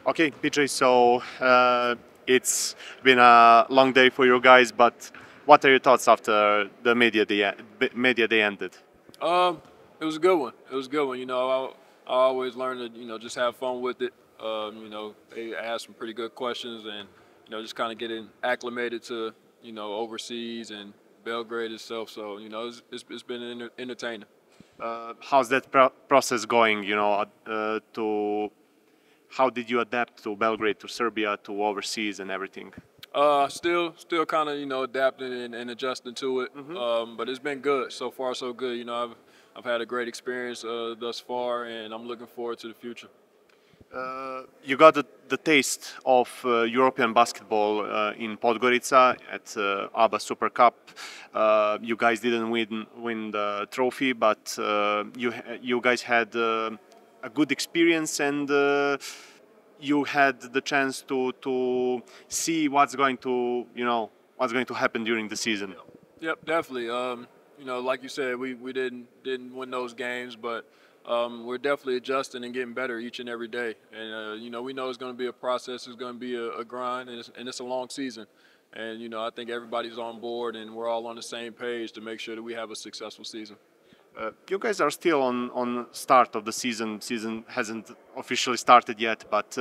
Okay, PJ, so it's been a long day for you guys, but what are your thoughts after the media day ended? Um, it was a good one. It was a good one. I always learn to just have fun with it. They asked some pretty good questions, and just kind of getting acclimated to overseas and Belgrade itself. So it's been entertaining. How's that process going? To how did you adapt to Belgrade, to Serbia, to overseas and everything? Still kind of adapting and adjusting to it. But it's been good so far. So good. I've had a great experience thus far, and I'm looking forward to the future. You got the taste of European basketball in Podgorica at ABA Super Cup. You guys didn't win the trophy, but you guys had a good experience, and you had the chance to see what's going to happen during the season. Yep, definitely. Like you said, we didn't win those games, but we're definitely adjusting and getting better each and every day. And we know it's going to be a process. It's going to be a grind, and it's a long season. And I think everybody's on board, and we're all on the same page to make sure that we have a successful season. You guys are still on start of the season. Season hasn't officially started yet, but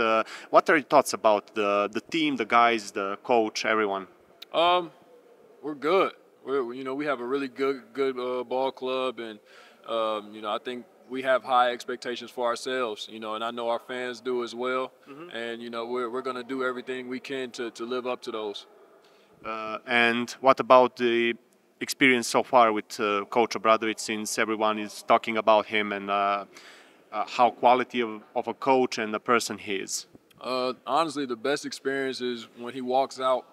what are your thoughts about the team, the guys, the coach, everyone? We're good. We have a really good ball club, and I think we have high expectations for ourselves. And I know our fans do as well. And we're going to do everything we can to live up to those. And what about the experience so far with Coach Obradović, since everyone is talking about him and how quality of a coach and a person he is? Honestly, the best experience is when he walks out,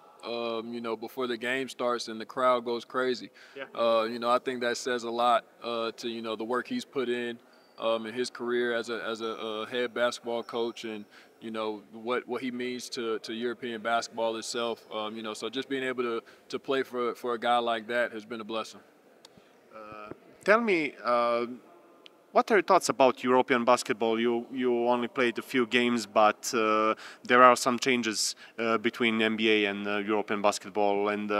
before the game starts and the crowd goes crazy. Yeah. I think that says a lot to, the work he's put in his career as a head basketball coach, and what he means to European basketball itself. So just being able to play for a guy like that has been a blessing. Tell me, what are your thoughts about European basketball? You only played a few games, but there are some changes between NBA and European basketball. And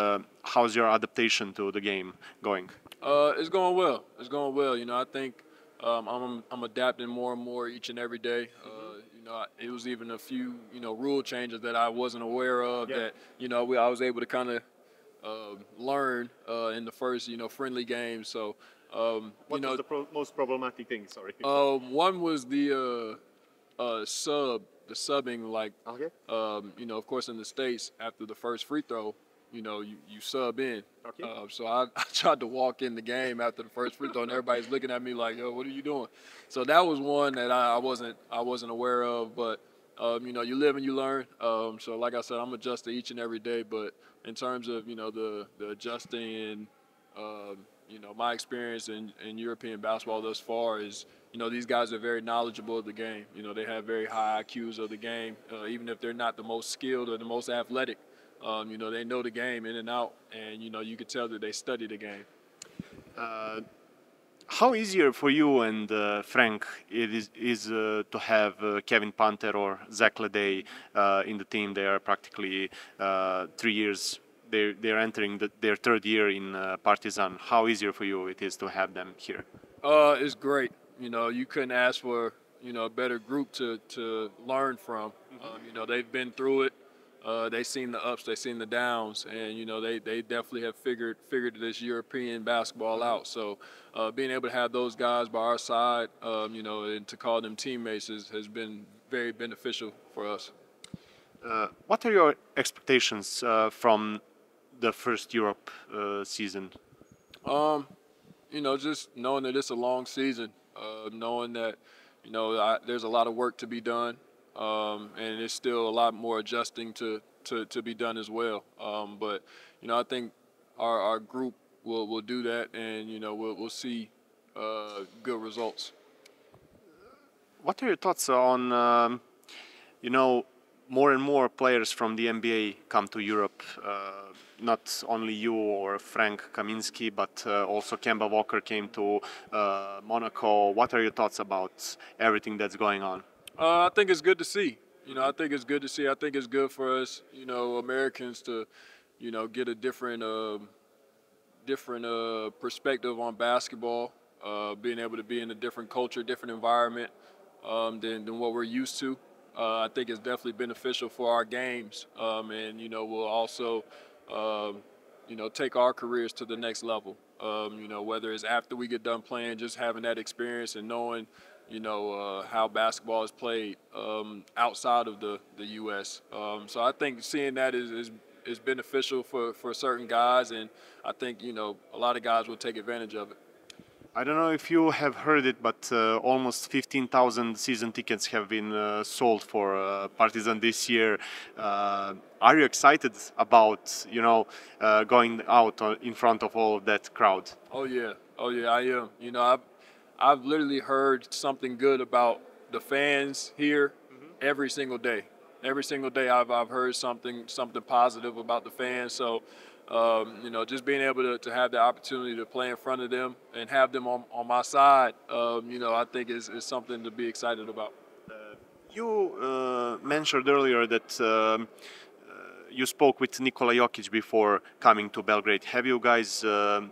how's your adaptation to the game going? It's going well. It's going well. I think I'm adapting more and more each and every day. It was even a few rule changes that I wasn't aware of. Yeah. That I was able to kind of learn in the first friendly game. So What was the most problematic thing? Sorry. one was the subbing, like Okay. of course in the States after the first free throw, you sub in. Okay. So I tried to walk in the game after the first free throw, and everybody's looking at me like, "Yo, what are you doing?" So that was one that I wasn't aware of, but you live and you learn. So like I said, I'm adjusting each and every day, but in terms of the adjusting and my experience in European basketball thus far is, these guys are very knowledgeable of the game. They have very high IQs of the game, even if they're not the most skilled or the most athletic. They know the game in and out, and you could tell that they study the game. How easier for you and Frank it is to have Kevin Panter or Zach Leday in the team? They are practically 3 years. They're entering their third year in Partizan. How easier for you it is to have them here? It's great. You couldn't ask for a better group to learn from. They've been through it. They've seen the ups, they've seen the downs, and they definitely have figured this European basketball out. So being able to have those guys by our side, and to call them teammates has been very beneficial for us. What are your expectations from the first Europe season? Just knowing that it's a long season, knowing that there's a lot of work to be done. And there's still a lot more adjusting to be done as well. But I think our group will do that, and we'll see good results. What are your thoughts on more and more players from the NBA come to Europe? Not only you or Frank Kaminsky, but also Kemba Walker came to Monaco. What are your thoughts about everything that's going on? I think it's good to see. I think it's good to see. I think it's good for us, Americans to, get a different perspective on basketball, being able to be in a different culture, different environment than what we're used to. I think it's definitely beneficial for our games, and we'll also, take our careers to the next level. Whether it's after we get done playing, just having that experience and knowing, how basketball is played outside of the U.S. So I think seeing that is beneficial for certain guys, and I think a lot of guys will take advantage of it. I don't know if you have heard it, but almost 15,000 season tickets have been sold for Partizan this year. Are you excited about going out in front of all of that crowd? Oh yeah, I am. I've literally heard something good about the fans here every single day. Every single day I've heard something positive about the fans. So, just being able to have the opportunity to play in front of them and have them on my side, I think is something to be excited about. You mentioned earlier that you spoke with Nikola Jokic before coming to Belgrade. Have you guys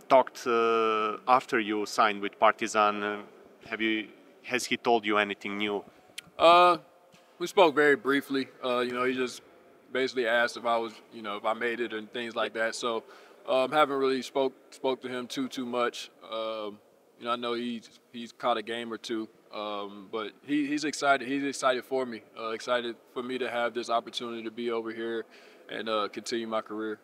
talked after you signed with Partizan? Has he told you anything new? We spoke very briefly. He just basically asked if I was, if I made it and things like that. So, haven't really spoke to him too much. I know he's caught a game or two, but he's excited. He's excited for me. Excited for me to have this opportunity to be over here and continue my career.